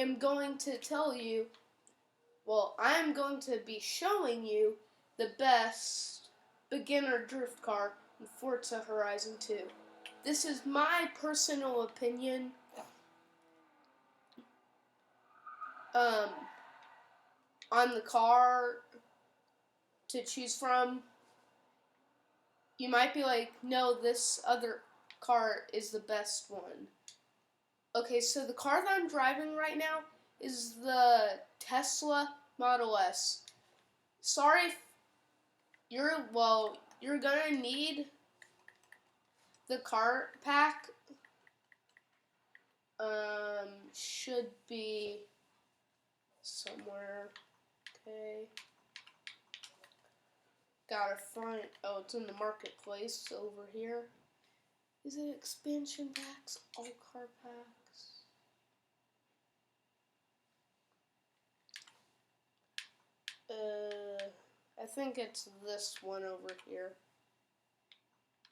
am going to tell you, well, I'm going to be showing you the best beginner drift car in Forza Horizon 2. This is my personal opinion. On the car to choose from. You might be like, no, this other car is the best one. Okay, so the car that I'm driving right now is the Tesla Model S. Sorry if you're gonna need the car pack. Should be somewhere. Okay. Gotta find, oh, it's in the marketplace over here. Is it expansion packs? All car packs? I think it's this one over here.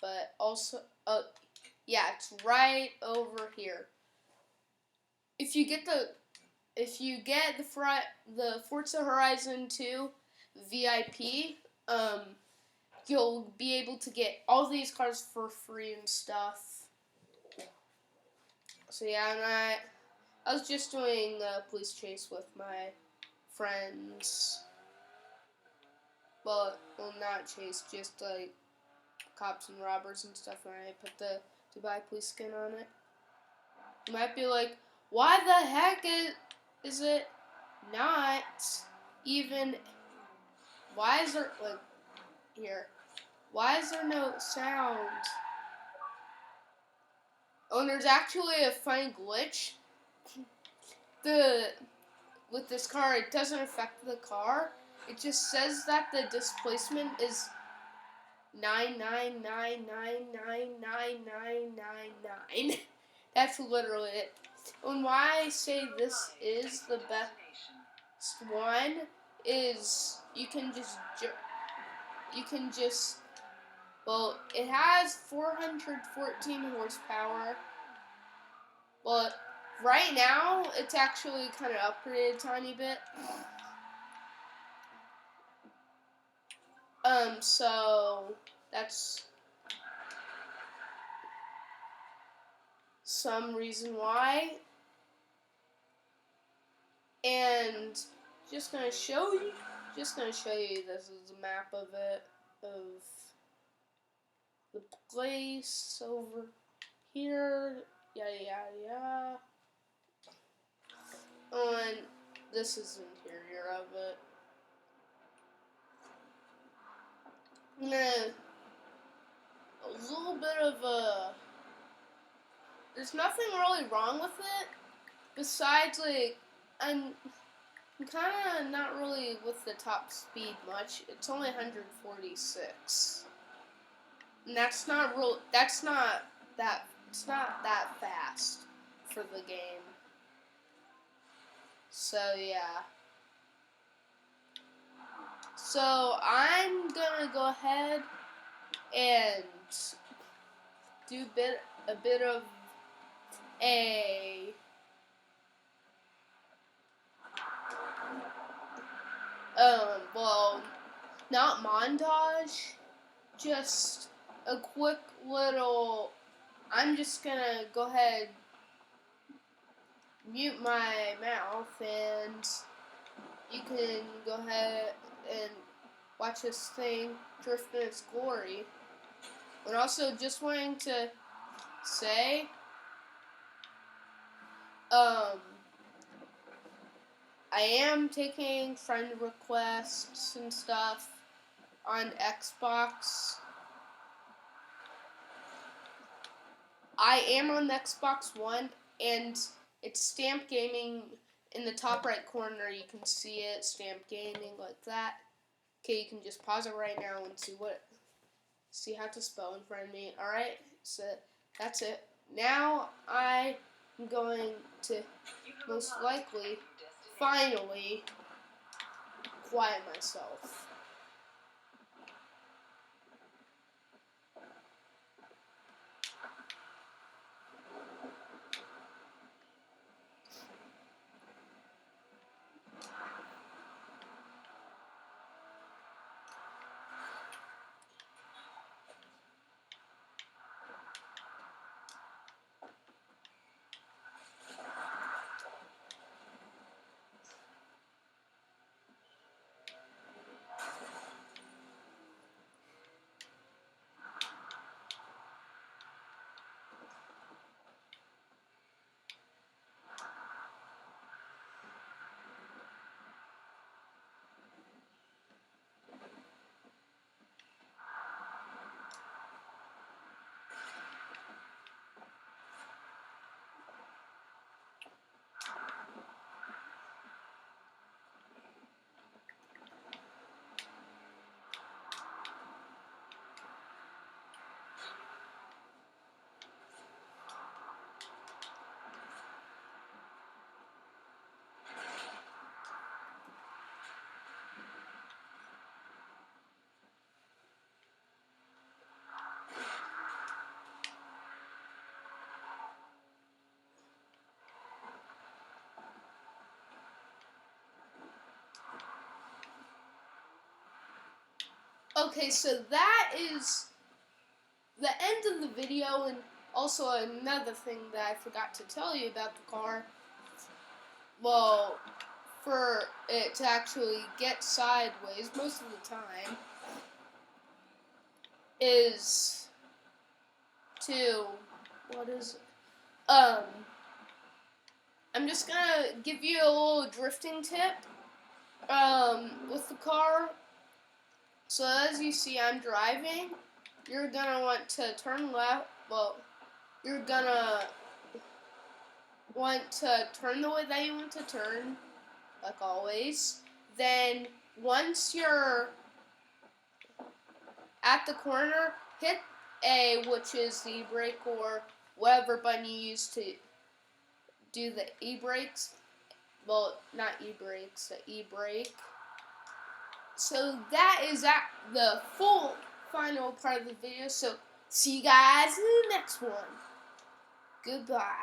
But also, oh, yeah, it's right over here. If you get the Forza Horizon 2 VIP, you'll be able to get all these cars for free and stuff. So yeah, and I was just doing a police chase with my friends. Well, not chase, just like cops and robbers and stuff, and I put the Dubai police skin on it. You might be like, why the heck is it not even, why is there, like, here, why is there no sound? Oh, and there's actually a funny glitch. With this car, it doesn't affect the car. It just says that the displacement is 999999999. That's literally it. And why I say this is the best one is you can just well, it has 414 horsepower. But right now, it's actually kind of upgraded a tiny bit. So that's some reason why. And just gonna show you this is a map of it, of the place over here, yada yada yada. And this is the interior of it. A little bit of there's nothing really wrong with it, besides like I'm kind of not really with the top speed much. It's only 146, and it's not that fast for the game. So yeah. So I'm gonna go ahead and do a bit of a well, not montage, just a quick little. I'm just gonna go ahead, mute my mouth, and you can go ahead and watch this thing drift in its glory. And also, just wanting to say, I am taking friend requests and stuff on Xbox. I am on the Xbox One, and it's Stamp Gaming in the top right corner. You can see it, Stamp Gaming, like that. Okay, you can just pause it right now and see how to spell in front of me. Alright, so that's it. Now I'm going to most likely, finally, quiet myself. Okay, so that is the end of the video, and also another thing that I forgot to tell you about the car. Well, for it to actually get sideways most of the time is to, what is it? I'm just gonna give you a little drifting tip with the car. So as you see, I'm driving. You're gonna want to turn left. Well, you're gonna want to turn the way that you want to turn, like always. Then once you're at the corner, hit A, which is the brake or whatever button you use to do the e-brakes. Well, not e-brakes, the e-brake. So that is the full final part of the video. So see you guys in the next one. Goodbye.